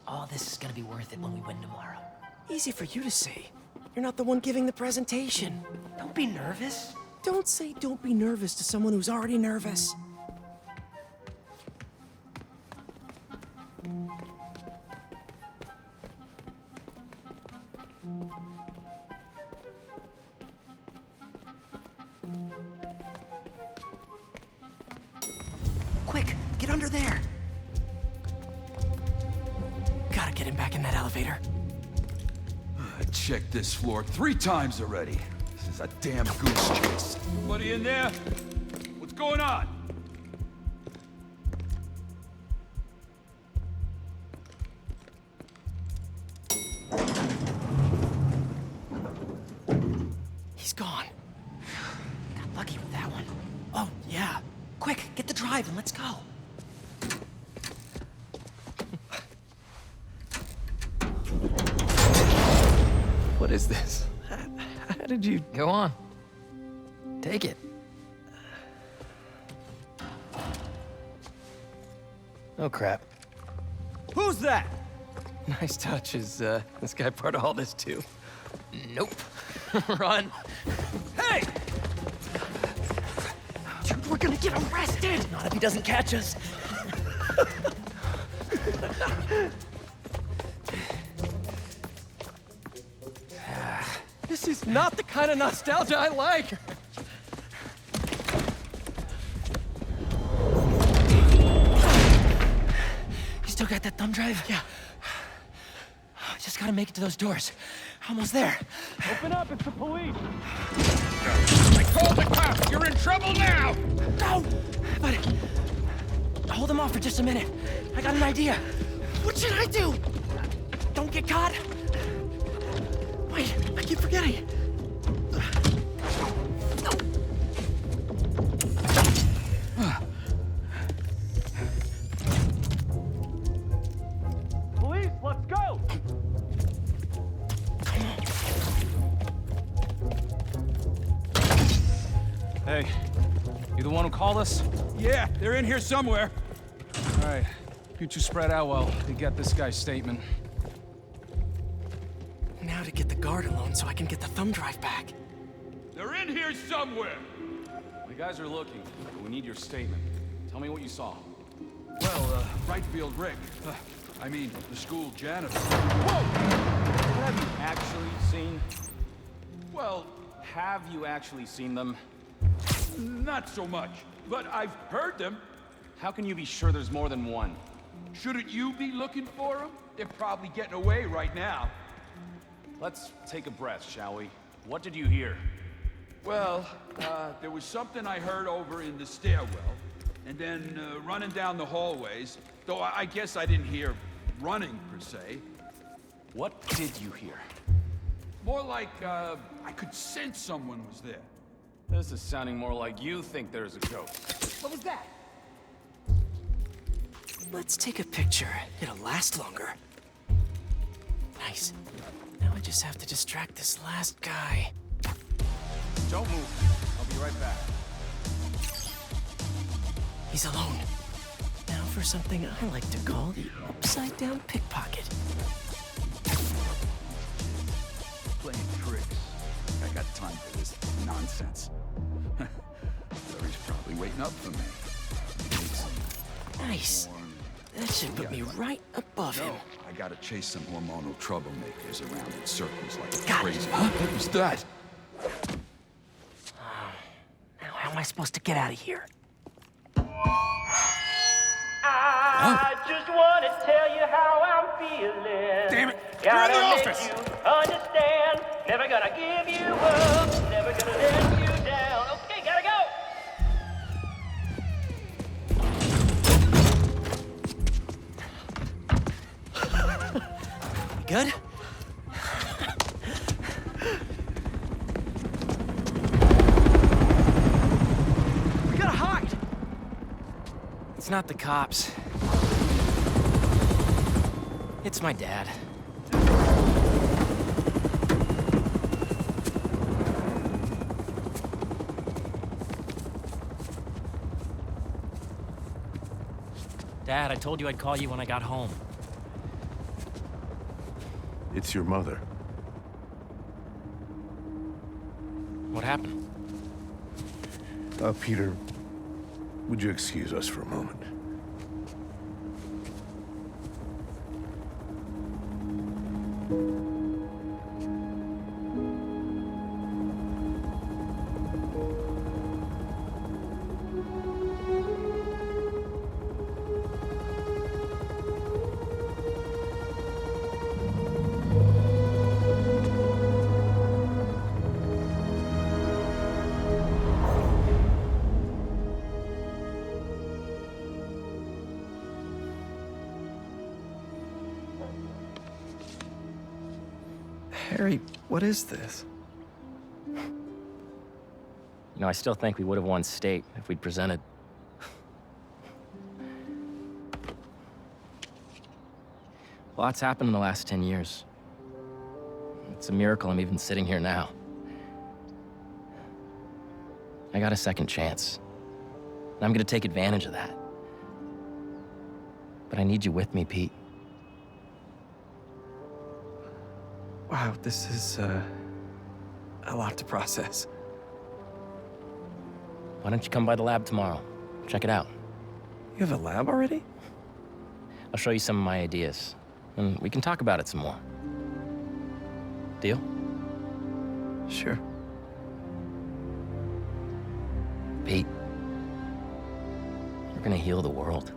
All this is gonna be worth it when we win tomorrow. Easy for you to say. You're not the one giving the presentation. Don't be nervous. Don't say don't be nervous to someone who's already nervous. Quick, get under there. Gotta get him back in that elevator. I checked this floor 3 times already. This is a damn goose chase. Anybody in there? What's going on? He's gone. Got lucky with that one. Oh, yeah. Quick, get the drive and let's go. What is this? How did you... Go on. Take it. Oh, crap. Who's that? Nice touch. Is this guy part of all this too? Nope. Run. Hey! Dude, we're gonna get arrested! Not if he doesn't catch us. This is not the kind of nostalgia I like. You still got that thumb drive? Yeah. Just gotta make it to those doors. Almost there. Open up, it's the police. I called the cops! You're in trouble now! No! But... hold them off for just a minute. I got an idea. What should I do? Don't get caught. Wait, I keep forgetting. Police, let's go! Hey, you the one who called us? Yeah, they're in here somewhere. All right, you two spread out while we get this guy's statement. Now to get the guard alone so I can get the thumb drive back. They're in here somewhere! The guys are looking. We need your statement. Tell me what you saw. Well, right field Rick. I mean, the school janitor. Whoa! What have you actually seen? Well, Have you actually seen them? not so much. But I've heard them. How can you be sure there's more than one? Shouldn't you be looking for them? They're probably getting away right now. Let's take a breath, shall we? What did you hear? Well, there was something I heard over in the stairwell, and then running down the hallways, though I guess I didn't hear running, per se. What did you hear? More like, I could sense someone was there. This is sounding more like you think there's a ghost. What was that? Let's take a picture. It'll last longer. Nice. Now I just have to distract this last guy. Don't move. I'll be right back. He's alone. Now for something I like to call the upside-down pickpocket. Playing tricks. I got time for this nonsense. Larry's probably waiting up for me. Nice. That should put me right above him. I gotta chase some hormonal troublemakers around in circles like a Got it. crazy. What was that? Now how am I supposed to get out of here? I just want to tell you how I'm feeling. Damn it! Gotta You're in the make office! you understand. Never gonna give you up. Never gonna let you down. Okay, gotta go. Good? We gotta hide! It's not the cops. It's my dad. Dad, I told you I'd call you when I got home. It's your mother. What happened? Peter, would you excuse us for a moment? Harry, what is this? You know, I still think we would have won state if we'd presented. Lots happened in the last 10 years. It's a miracle I'm even sitting here now. I got a second chance. And I'm gonna take advantage of that. But I need you with me, Pete. Wow, this is, a lot to process. Why don't you come by the lab tomorrow? Check it out. You have a lab already? I'll show you some of my ideas, and we can talk about it some more. Deal? Sure. Pete, we're gonna heal the world.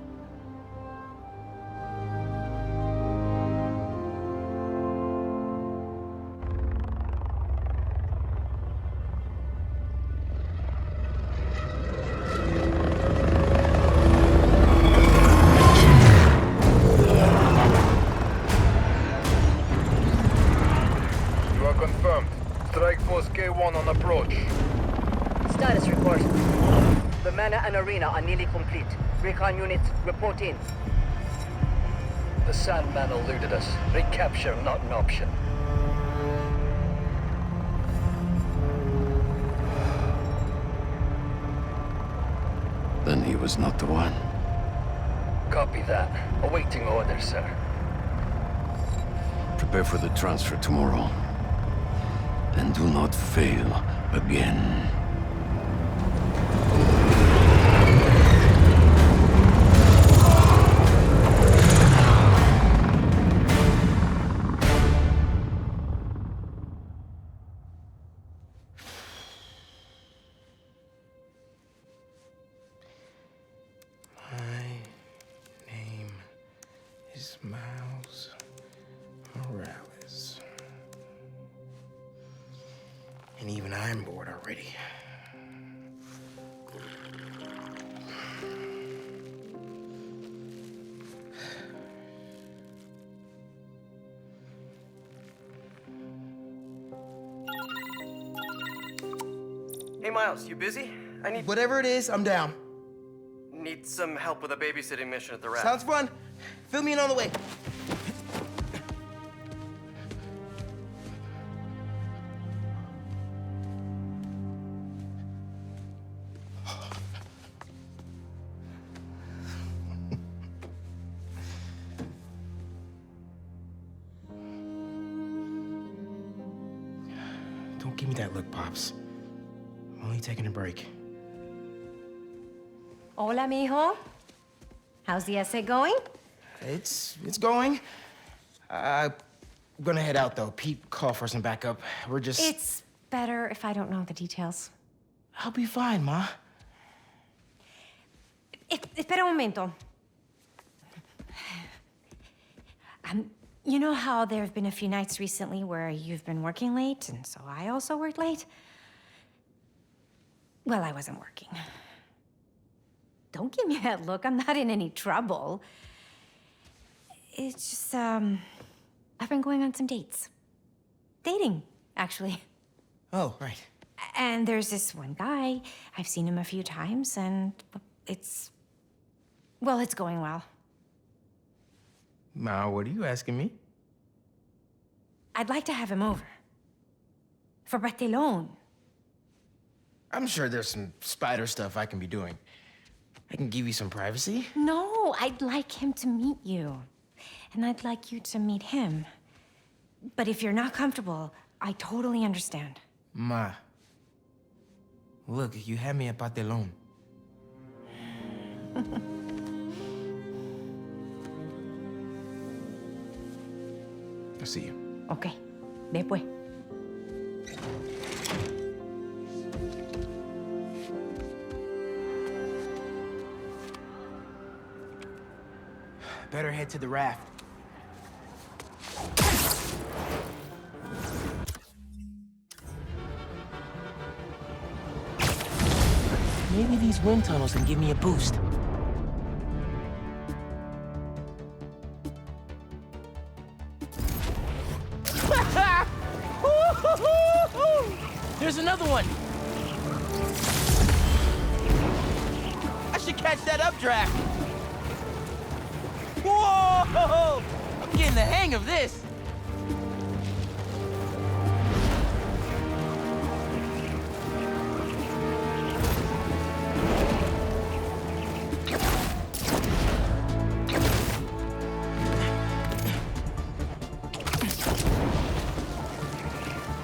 You are confirmed. Strike Force K1 on approach. Status report. The manor and arena are nearly complete. Recon units, report in. The Sandman eluded us. Recapture not an option. Then he was not the one. Copy that. Awaiting orders, sir. Prepare for the transfer tomorrow. And do not fail again. My name is Miles Morales. And even I'm bored already. Hey, Miles, you busy? I need Whatever it is, I'm down. some help with a babysitting mission at the Rat. Sounds fun. Fill me in on the way. Don't give me that look, Pops. I'm only taking a break. Hola, mijo. How's the essay going? It's going. I'm gonna head out, though. Pete called for some backup. We're just... It's better if I don't know the details. I'll be fine, Ma. Espera un momento. You know how there have been a few nights recently where you've been working late, and so I also worked late? Well, I wasn't working. Don't give me that look. I'm not in any trouble. It's just, I've been going on some dates. Dating, actually. Oh, right. And there's this one guy. I've seen him a few times, and it's going well. Ma, what are you asking me? I'd like to have him over. For Barthelone. I'm sure there's some spider stuff I can be doing. I can give you some privacy. No, I'd like him to meet you. And I'd like you to meet him. But if you're not comfortable, I totally understand. Ma, look, you had me at Barthelone. I'll see you. Okay, ve pues. Better head to the raft. Maybe these wind tunnels can give me a boost. There's another one! I should catch that updraft! Whoa! I'm getting the hang of this!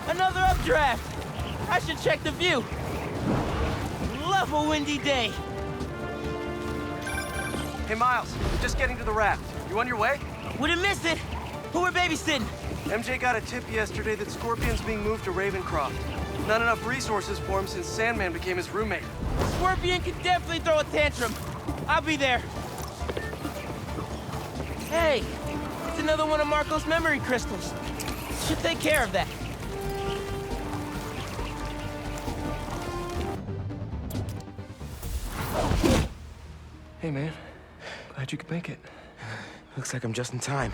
Another updraft! I should check the view. Love a windy day. Hey, Miles, we're just getting to the raft. You on your way? Wouldn't miss it. Who we're babysitting? MJ got a tip yesterday that Scorpion's being moved to Ravencroft. Not enough resources for him since Sandman became his roommate. Scorpion can definitely throw a tantrum. I'll be there. Hey, it's another one of Marco's memory crystals. Should take care of that. Hey, man. Glad you could make it. Looks like I'm just in time.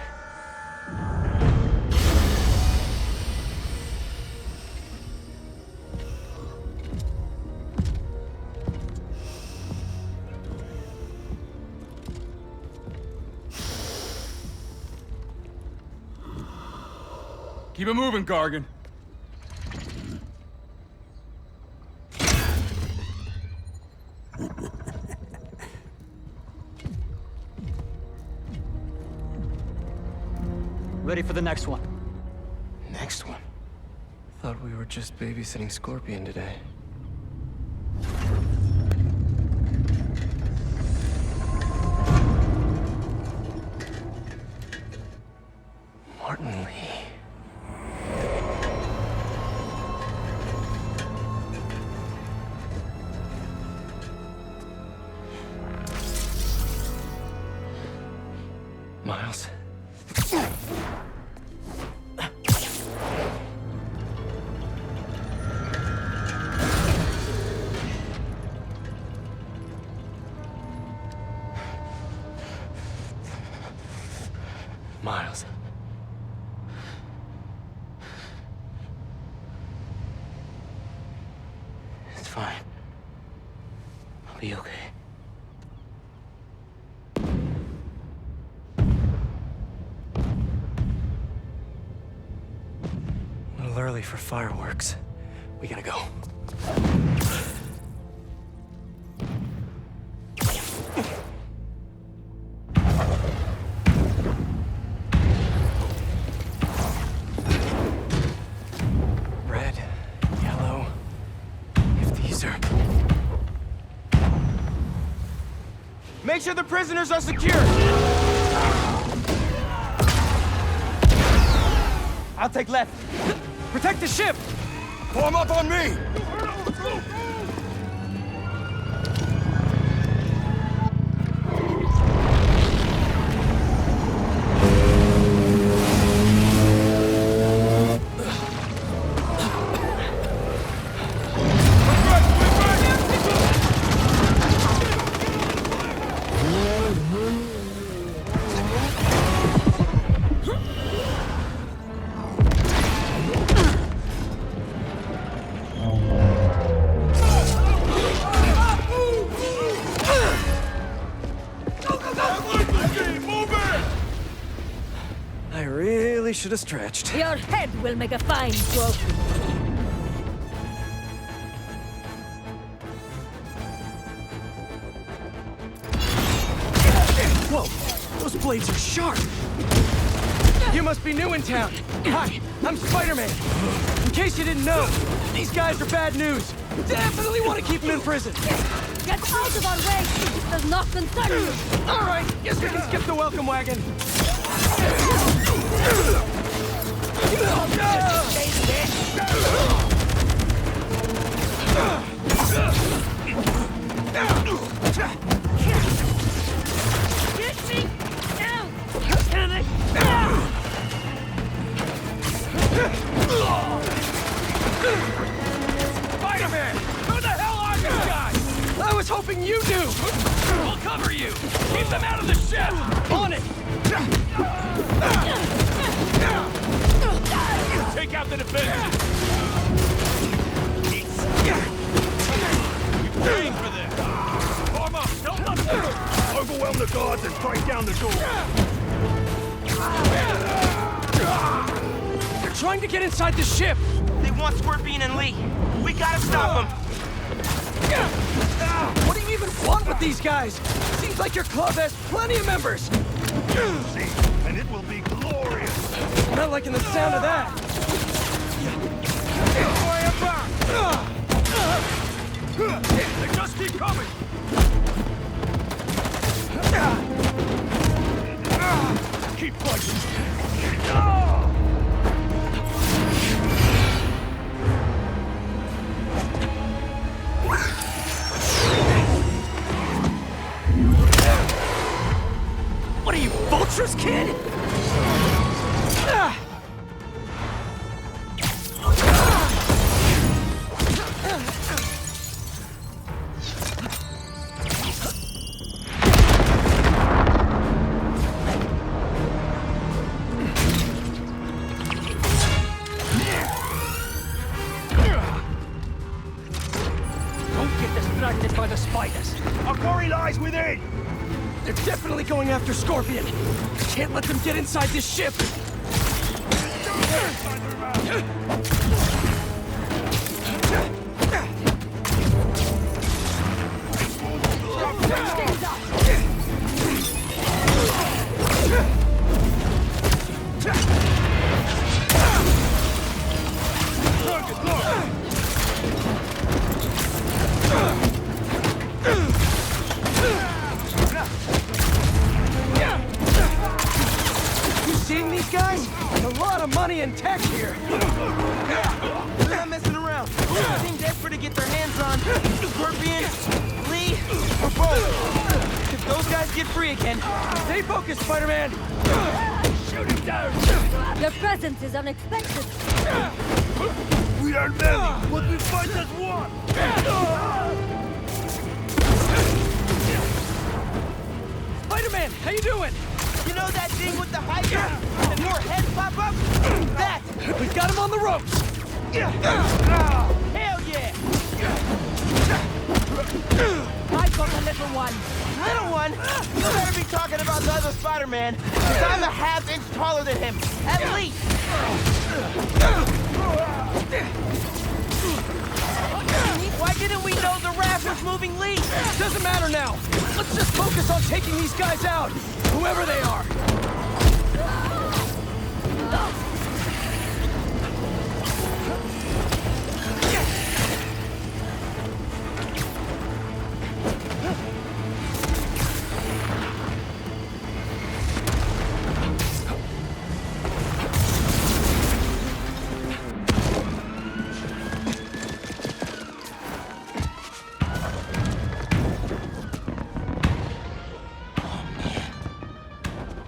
Keep it moving, Gargan. Ready for the next one. Next one. Thought we were just babysitting Scorpion today. Martin Lee. Miles. Miles. It's fine. I'll be okay. A little early for fireworks. We gotta go. Red, yellow. If these are... Make sure the prisoners are secure! I'll take left. Protect the ship! Form up on me! I really should have stretched. Your head will make a fine trophy. Whoa, those blades are sharp. You must be new in town. Hi, I'm Spiderman. In case you didn't know, these guys are bad news. Definitely want to keep them in prison. Get out of our way! This does not concern you! All right, guess we can skip the welcome wagon. Get me out! Can I? Spider-Man! Who the hell are you guys? I was hoping you knew! We'll cover you! Keep them out of the ship! On it! Take out the defense! You're paying for this! Form up! Don't let them! Overwhelm the guards and break down the door! They're trying to get inside the ship! They want Scorpion and Lee. We gotta stop them. What do you even want with these guys? Seems like your club has plenty of members! See, and it will be glorious! Not liking the sound of that! They just keep coming! Keep pushing! What are you, vultures, kid? Don't get distracted by the spiders. Our quarry lies within! They're definitely going after Scorpion. Can't let them get inside this ship. You seeing these guys? A lot of money and tech here. They're not messing around. They seem desperate to get their hands on Scorpion, Lee, or both. If those guys get free again, Stay focused, Spider-Man. Shoot him down! Your presence is unexpected. We are many, but we fight as one! Spider-Man, how you doing? you know that thing with the Hydra and more heads pop up? That! We got him on the ropes. Hell yeah! I got the little one. Little one? You better be talking about the other Spider-Man, because I'm a half-inch taller than him, at least! Why didn't we know the raft was moving Lee? Doesn't matter now. Let's just focus on taking these guys out, whoever they are.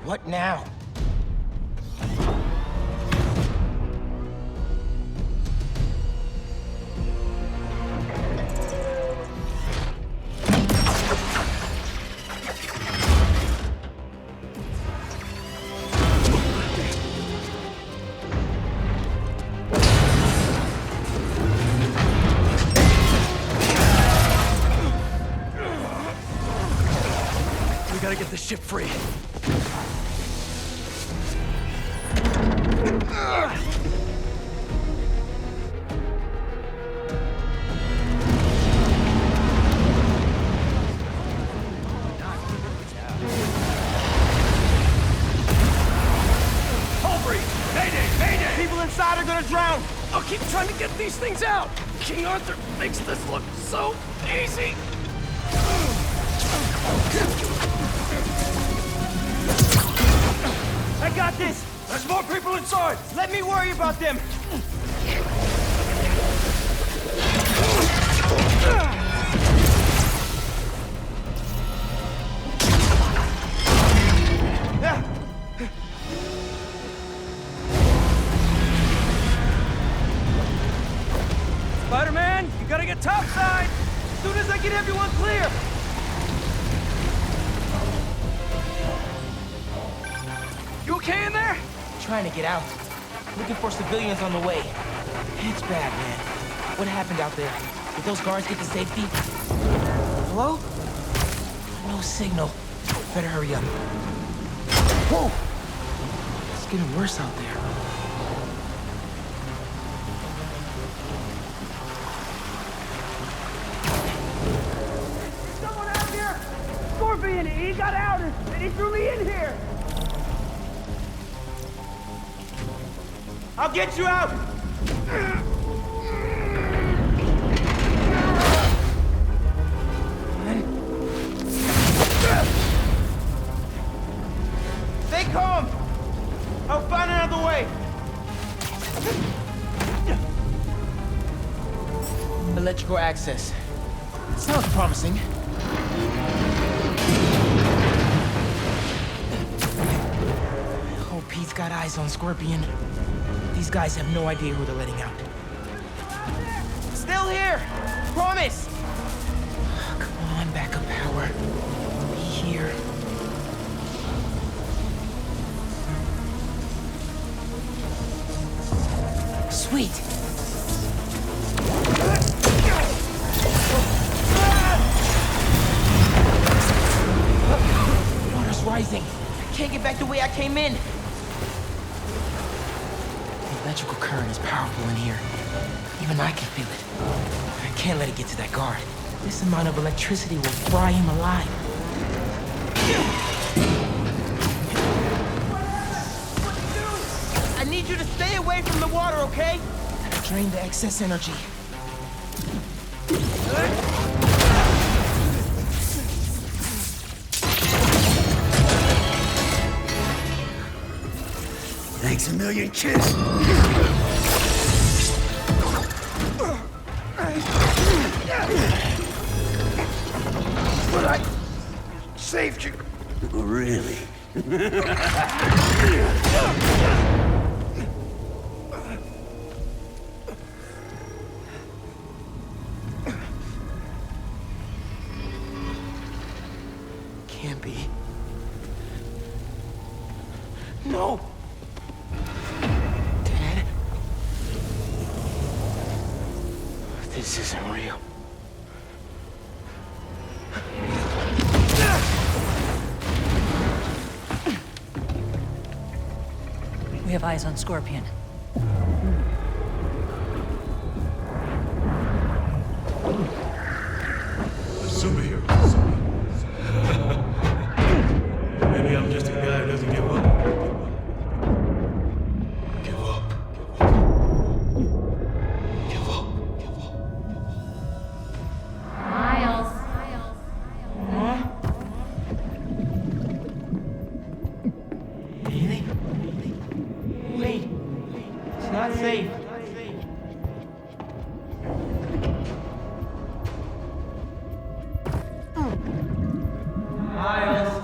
What now? We gotta get the ship free. People inside are gonna drown! I'll keep trying to get these things out! King Arthur makes this look so easy! I got this! There's more people inside! Let me worry about them! Spider-Man, you gotta get topside! As soon as I get everyone clear! You okay in there? Trying to get out. Looking for civilians on the way. It's bad, man. What happened out there? Did those guards get to safety? Hello? No signal. Better hurry up. Whoa! It's getting worse out there. Someone out here! Scorpion, he got out and he threw me in here! I'll get you out! Stay calm! I'll find another way! Electrical access. Sounds promising. Hope Pete's got eyes on Scorpion. These guys have no idea who they're letting out. Still here! Promise! Come on, backup power. Be here. Sweet! Water's rising. I can't get back the way I came in. The electrical current is powerful in here. Even I can feel it. I can't let it get to that guard. This amount of electricity will fry him alive. I need you to stay away from the water, okay? Drain the excess energy. Thanks a million, kids. But I saved you. Really? Can't be. No! Dad? This isn't real. We have eyes on Scorpion. Superhero. Maybe I'm just a guy who doesn't give up. Give up. Give up. Give up. Miles. Huh? Really? Wait. It's not safe. Miles.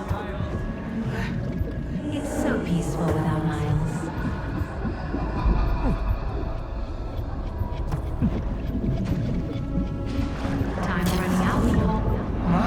It's so peaceful without Miles. Time's running out. Ma?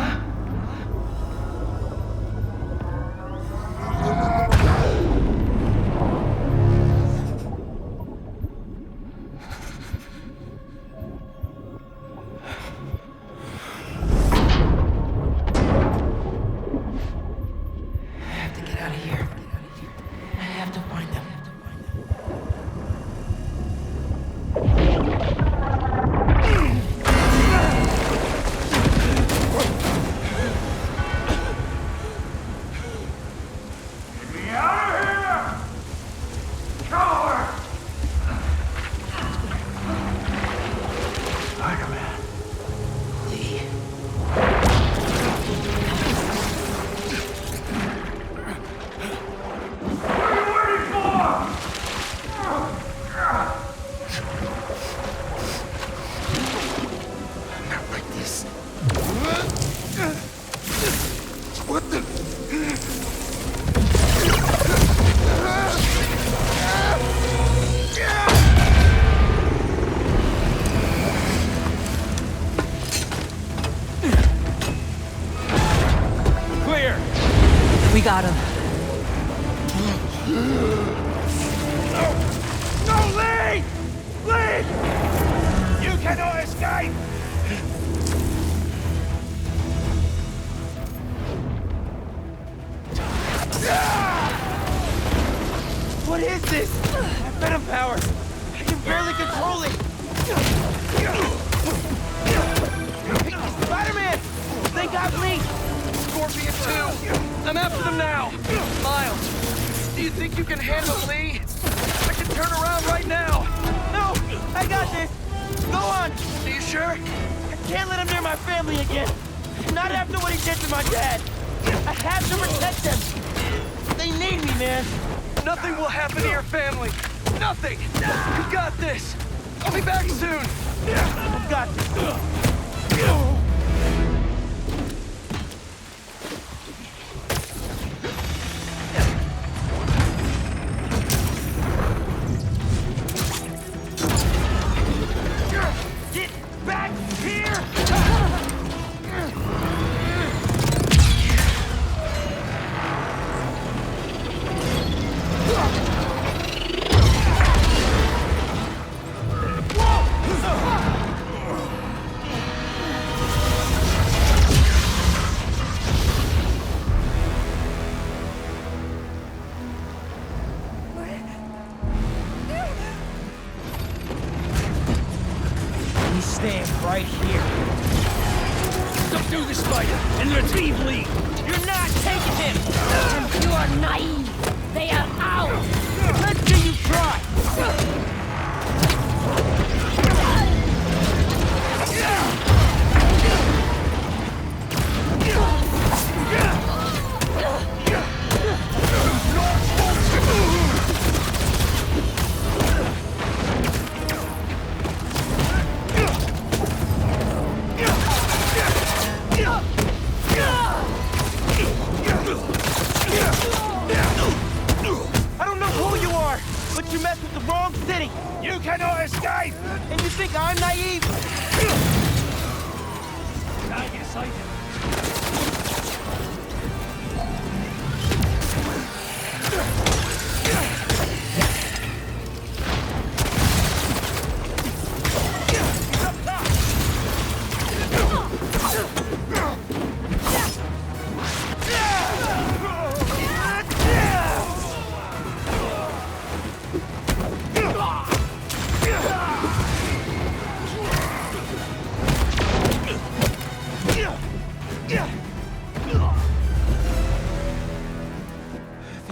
is this? Venom power! I can barely control it! Spider-Man! They got me! Scorpion 2! I'm after them now! Miles, do you think you can handle Lee? I can turn around right now! No! I got this! Go on! Are you sure? I can't let him near my family again! Not after what he did to my dad! I have to protect them! They need me, man! Nothing will happen to your family! Nothing! You got this! I'll be back soon! I got this! Right here. Subdue the spider and retrieve Lee. You're not taking him! You are naive! They are ours! Let's see you try! You messed with the wrong city! You cannot escape! And you think I'm naive? Yes, I do.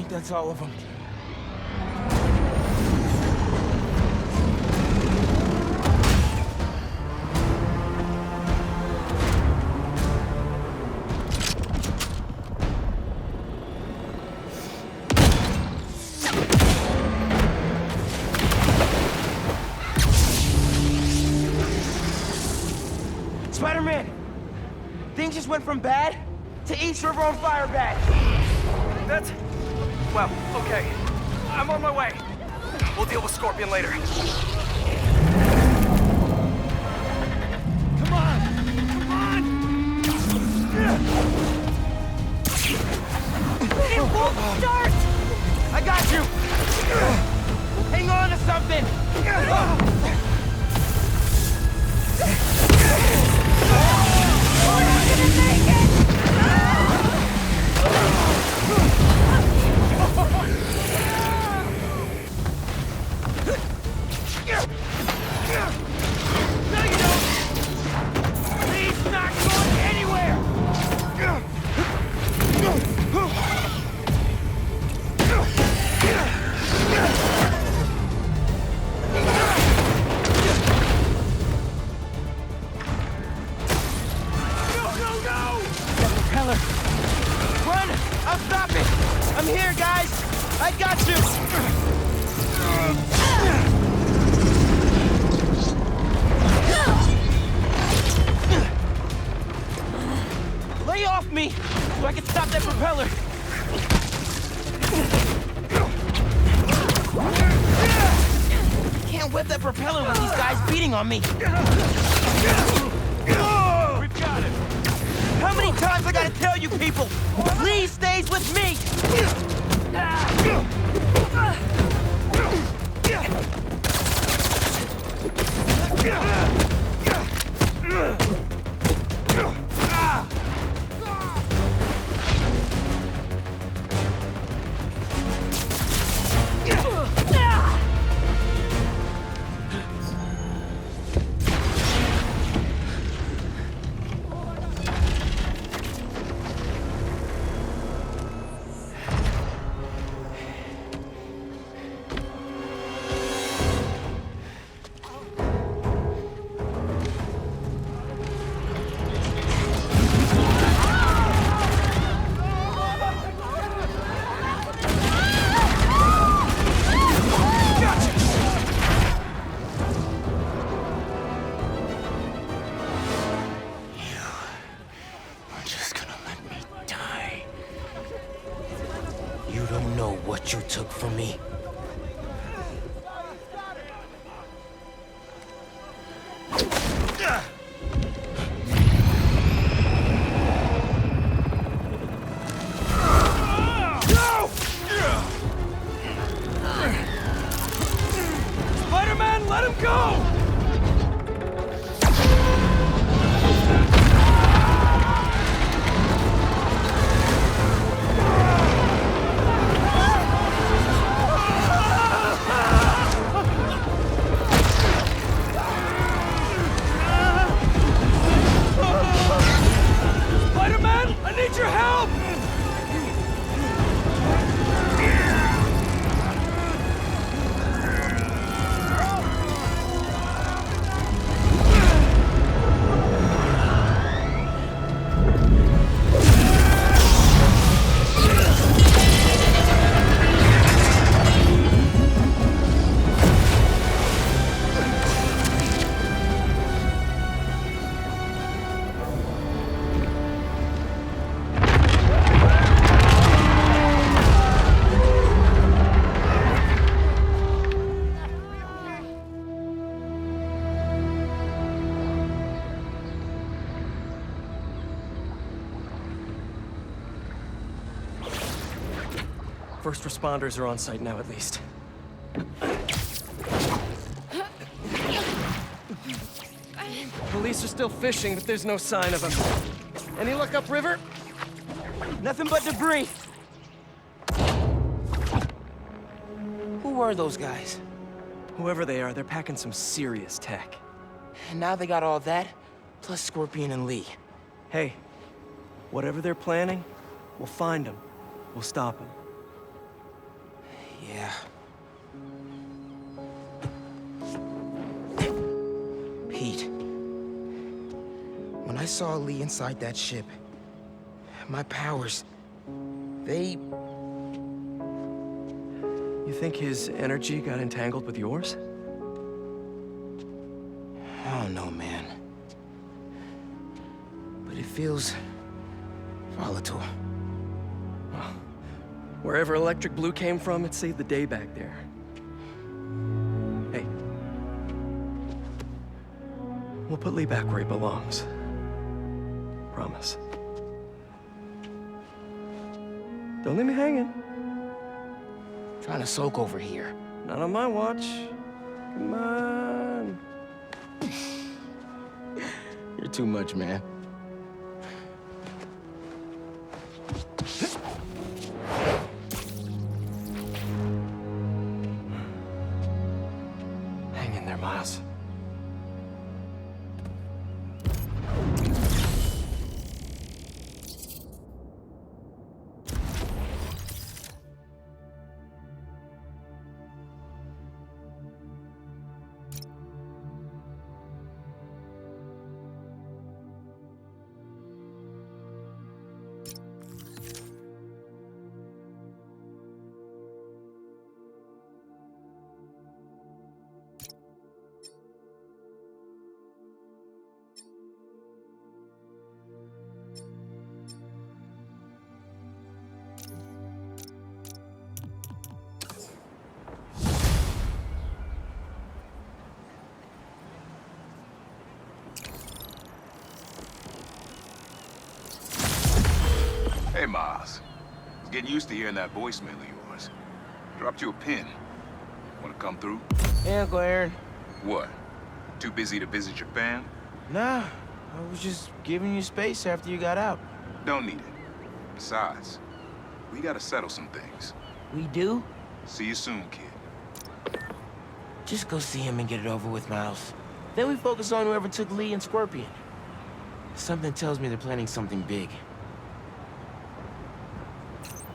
That's all of them. Spider-Man! Things just went from bad to East River on fire bad. That's... well, okay. I'm on my way. We'll deal with Scorpion later. Come on! Come on! It won't start! I got you! Hang on to something! We're not gonna make it! No, you don't! He's not going anywhere! Run! I'll stop it! I'm here, guys! I got you! Lay off me so I can stop that propeller! Can't whip that propeller with these guys beating on me! We've got him! How many times I gotta tell you people? Lee stays with me! from me. Spider-Man, let him go! Spider-Man, I need your help! First responders are on site now, at least. Police are still fishing, but there's no sign of them. Any luck upriver? Nothing but debris. Who were those guys? Whoever they are, they're packing some serious tech. And now they got all that, plus Scorpion and Lee. Hey, whatever they're planning, we'll find them. We'll stop them. Yeah. Pete. When I saw Lee inside that ship, my powers, they... You think his energy got entangled with yours? I don't know, man. But it feels... volatile. Well, wherever Electric Blue came from, it saved the day back there. Hey. We'll put Lee back where he belongs. Promise. Don't leave me hanging. Trying to soak over here. Not on my watch. Come on. You're too much, man. Hang in there, Miles. Hey, Miles. I was getting used to hearing that voicemail of yours. Dropped you a pin. Want to come through? Yeah, Uncle Aaron. What? Too busy to visit your fam? Nah, I was just giving you space after you got out. Don't need it. Besides, we gotta settle some things. We do? See you soon, kid. Just go see him and get it over with, Miles. Then we focus on whoever took Lee and Scorpion. Something tells me they're planning something big.